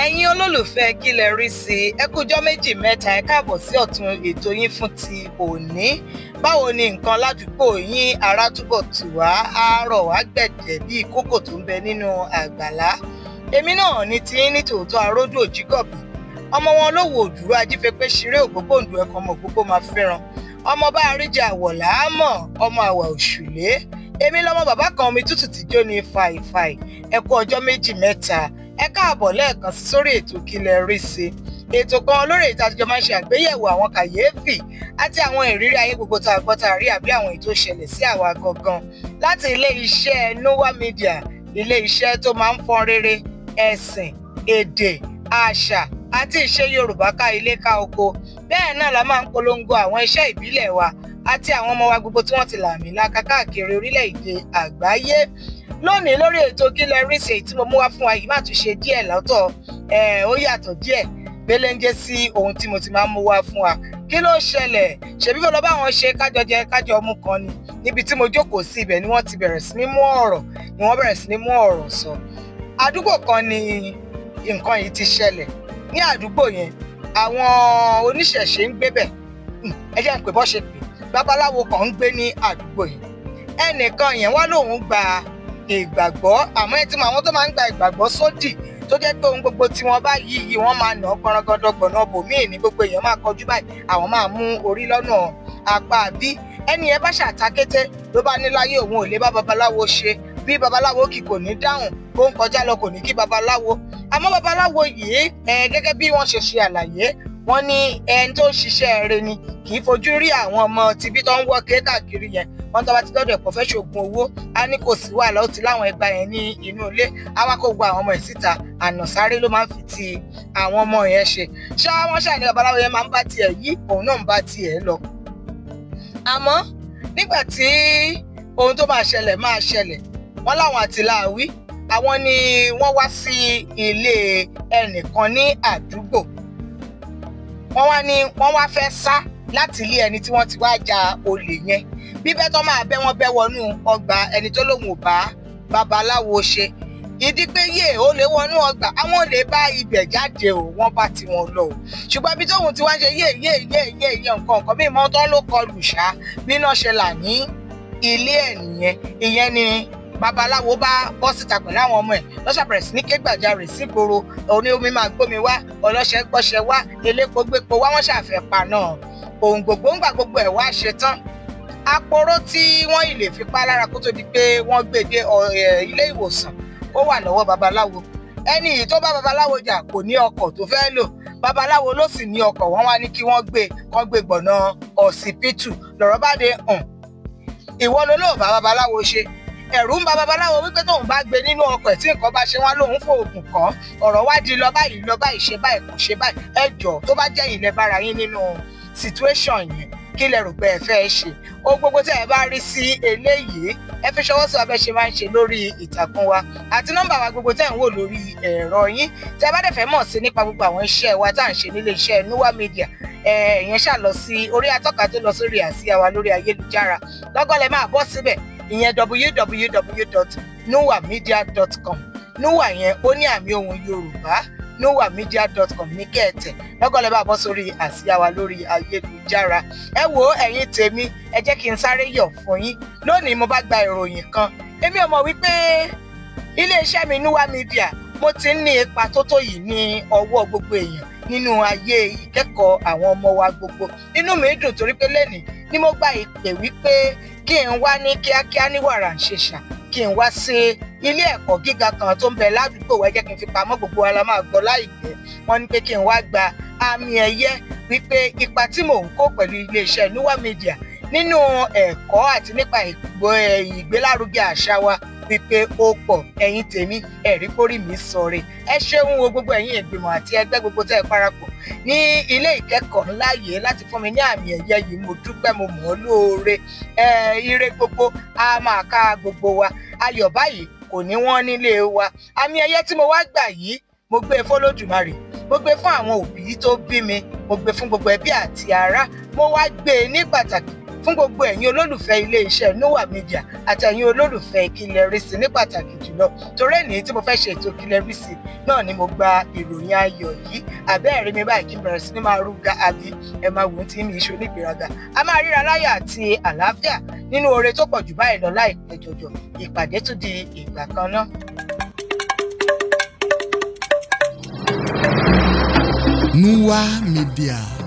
ẹ̀yin olólùfẹ́ kí lẹ rí sí ẹ kújọ́ méjì mẹ́ta ẹ káàbọ̀ sí ọ̀tún ètò yín fún ti òní. Báwo ni nǹkan ládùúgbò yín, ará túbọ̀ tù wá, á rọ̀ wá gbẹ̀dẹ̀ bí ìkókò tó ń bẹ nínú àgbàlá. Èmi náà ní ti ní tòótọ́ Aródú Òjígọ̀bì, ọmọ wọn ló wò òdúró ajífẹ́pẹ́ ṣeré ògbógbòǹdù ẹ̀kọ́ ọmọ gbogbo máa fẹ́ràn. Ọmọ bá àríjà àwọ̀ làámọ̀, ọmọ àwà òṣùlé. Èmi lọmọ bàbá kan omi tútù tí jó ní fàìfàì. Ẹ kú ọjọ́ méjì mẹ́ta. Ẹ káàbọ̀ lẹ́ẹ̀kan sí sórí ètò kí lẹ rí sí. Ètò kan lórí ètò àtijọ́ máa ń ṣe àgbéyẹ̀wò àwọn kàyéfì àti àwọn ìrírí ayé gbogbo tá a gbọ́ tá a rí àbí àwọn ètò ìṣẹ̀lẹ̀ sí àwa gangan láti ilé iṣẹ́ Núwà Media, ilé iṣẹ́ tó máa ń fọ́n rere ẹ̀sìn, èdè, àṣà àti ìṣe Yorùbá ká ilé ká oko. Bẹ́ẹ̀ náà la máa ń polongo àwọn iṣẹ́ ìbílẹ̀ wa àti àwọn ọmọ wa gbogbo tí wọ́n ti làmìlaka káàkiri orílẹ̀-èdè àgbáyé. Lónìí lórí ètò kí lẹ rí sí tí mo mú wá fún wa yìí má tún ṣe díẹ̀ lọ́tọ̀, ó yàtọ̀ díẹ̀ gbéléńjé sí ohun tí mo ti máa ń mú wá fún wa. Kí ló ṣẹlẹ̀? Ṣebí mo lọ bá wọn ṣe kájọ jẹ kájọ mu kan ni. Níbi tí mo jókòó sí ibẹ̀ ni wọ́n ti bẹ̀rẹ̀ sí ní mú ọ̀rọ̀ sọ. Àdúgbò kan ni nǹkan yìí ti ṣẹlẹ̀. Ní àdúgbò yẹn àwọn oníṣẹ̀ṣe ń gbébẹ̀. Ẹ jẹ́ n pè bọ́ ṣe pè. Babaláwo kan ń gbé ní àdúgbò yẹn. Ẹnìkan yẹn wá lóun gba ìgbàgbọ́, àmọ́ ẹ ti mọ àwọn tó máa ń gba ìgbàgbọ́ sódì tó jẹ́ pé ohun gbogbo tí wọ́n bá yí wọ́n máa nà gbọ̀nrọ̀gọ̀dọ̀gbọ̀nà bòmíì ní gbogbo èèyàn máa kọjú báyìí, àwọn máa mú orí lọ́nà apá bí. Ẹni ẹ bá ṣàtakété ló bá ní láyé òun ò lè bá babaláwo ṣe, bí babaláwo kì kò ní dáhùn, bó ń kọjá lọ kò ní kí babaláwo. Àmọ́ babaláwo yìí gẹ́gẹ́ bí wọ́n ṣe ṣe àlàyé, wọ́n ní ẹni tó ń ṣiṣẹ́ rere ni, kì í fojú rí àwọn ọmọ tibí tó ń wọ́ káàkiri yẹn. Wọ́n tó bá ti dọ́dọ̀ ẹ̀kọ́ fẹ́ ṣoògùn owó, á ní kò sí wàhálà, ó ti láwọn ẹgbà yẹn ní inú ilé, á wá kó gbogbo àwọn ọmọ ẹ̀ síta, ànàsáré ló máa ń fi ti àwọn ọmọ yẹn ṣe. Ṣá wọ́n ṣàní babaláwo yẹn máa ń bá tiẹ̀ yí, òun náà ń bá tiẹ̀ lọ. Àmọ́ nígbà tí ohun tó máa ṣẹlẹ̀, wọ́n láwọn àtìláàwí, àwọn ni wọ́n wá sí ilé ẹnìkan ní àdúgbò. Wọ́n wá fẹ́ sá láti ilé ẹni tí wọ́n ti wá ja olè yẹn. Bíbẹ́ tó máa bẹ́ wọ́n bẹ́ wọnú ọgbà ẹni tó lóun ò bá babaláwo ṣe. Ìdí pé ó lè wọnú ọgbà, àwọn ò lè bá ibẹ̀ jáde o, wọ́n bá ti wọn lọ o. Ṣùgbọ́n ibi tóun ti wá ṣe nǹkan bí ìmọ̀ tán ló kọlù ṣá, bí iná ṣe là ní ilé ẹ̀ nìyẹn. Ìyẹn ni babaláwo bá bọ́ síta pẹ̀lú àwọn ọmọ ẹ̀ lọ́sà bẹ̀rẹ̀ sí ní ké gbàjarè sígboro. Òní omi máa gbómi wá, ọlọ́ṣẹ́ gbọ́ṣẹ́ wá, elépo gbépo wá, wọ́n ṣàfẹ́ pa náà. Òun gbogbo ń gbà gbogbo ẹ̀ wá ṣe tán. Aporó tí wọ́n ì lè fi pa lára kó tó di pé wọ́n gbé dé ilé ìwòsàn, ó wà lọ́wọ́ babaláwo. Ẹni yìí tó bá babaláwo jà kò ní ọkọ̀ tó fẹ́ lò, babaláwo ló sì ní ọkọ̀. Wọ́n wá ní kí wọ́n gbé gbọ̀nà ọ̀sìpítù. Lọ̀rọ̀ bá dé ìwọ ló lóò bá babaláwo ṣe. Ẹ̀rù ń ba babaláwo wípé tóun bá gbé nínú ọkọ̀ ẹ̀ tí nǹkan bá ṣe wọ́n lóun fòògùn kàn. Ọ̀rọ̀ wá di lọ báyìí ṣe báyìí kò ṣe báyìí. Ẹ jọ̀ọ́ tó bá jẹ́ ilẹ̀ bára yín nínú situation yẹn, kí lẹ rò pé ẹ fẹ́ ṣe? Ohun gbogbo tí ẹ bá rí sí eléyìí, ẹ fi ṣọwọ́ sí wa bẹ́ẹ̀ ṣe máa ń ṣe lórí ìtàkùn wa àti nọ́mbà wa gbogbo tẹ́ ń wò lórí ẹ̀rọ yín. Tí ẹ bá dẹ̀ fẹ́ mọ̀ sí nípa gbogbo àwọn iṣẹ́ wa tá à ń ṣe nílé iṣẹ́ Núwà Media, ìyẹn ṣáà lọ sí orí atọ́ka tó lọ sórí àsíá wa lórí ayélujára. Lọ́gán lẹ máa bọ́ síbẹ̀, ìyẹn www.nuwamedia.com. Núwà yẹn ó ní àmì ohùn Yorùbá, nuwamedia.com ní kẹ́ẹ̀tẹ̀. Lọ́gán lẹ máa bọ́ sórí àsíá wa lórí ayélujára. Ẹ wo ẹ̀yin tèmi, ẹ jẹ́ kí n sáré yọ̀ fún yín. Lónìí mo bá gba ìròyìn kan. Èmi ò mọ̀ wípé iléeṣẹ́ mi Núwà Media mo ti ń ní ipa tó yìí ní ọwọ́ gbogbo èèyàn nínú ayé ìkẹ́kọ̀ọ́ àwọn ọmọ wa gbogbo. Inú mi dùn torí pé lẹ́nìí ni mo gba ìpè wípé kí n wá ní kíákíá ní wàrà ń ṣèṣà, kí n wá sí ilé ẹ̀kọ́ gíga kan tó ń bẹ ládùúgbò wa. Jẹ́ kí n fi pamọ́, gbogbo wa la máa gbọ́ láìpẹ́. Wọ́n ní pé kí n wá gba àmì ẹ̀yẹ wípé ipa tí mò ń kó pẹ̀lú iléeṣẹ́ Núwà Media nínú ẹ̀kọ́ àti nípa ìgbélárugẹ àṣà wa wípé ó pọ̀. Ẹ̀yin tèmi, ẹ̀rí kórì mi sọ̀rẹ́. Ẹ ṣeun o gbogbo ẹ̀yin ìgbìmọ̀ àti ẹgbẹ́ gbogbo tẹ́ ẹ parapọ̀ ní ilé ìkẹ́kọ̀ọ́ ńlá yìí láti fún mi ní àmì ẹ̀yẹ yìí. Mo dúpẹ́, mo mọ̀ ọ́ lóore. Ire gbogbo a máa ká gbogbo wa. Ayọ̀ báyìí kò ní wọ́n nílé wa. Àmì ẹ̀yẹ tí mo wá gbà yìí, mo gbé e f'Olódùmarè, mo gbé fún àwọn òbí tó bí mi, mo gbé fún gbogbo ẹbí àti ará. Mo wá gbé e ní pàtàkì fún gbogbo ẹ̀yin olólùfẹ́ ilé-iṣẹ́ Núwà Media àti ẹ̀yin olólùfẹ́ Kí lẹ rí sí ní pàtàkì jùlọ. Torí èyí tí mo fẹ́ ṣe ètò Kí lẹ rí sí náà ni mo gba ìròyìn ayọ̀ yìí. Àbẹ́ẹ̀rí mi báyìí kí n bẹ̀rẹ̀ sí ní máa rúga àbí ẹ máa wò ó tí mi ìṣó nígbèraga. A máa ríra láyọ̀ àti àlàáfíà nínú oore tó pọ̀ jù báyìí lọ láìpẹ́ jọjọ. Ìpàdé tún di ìgbà kan náà. Núwà Media.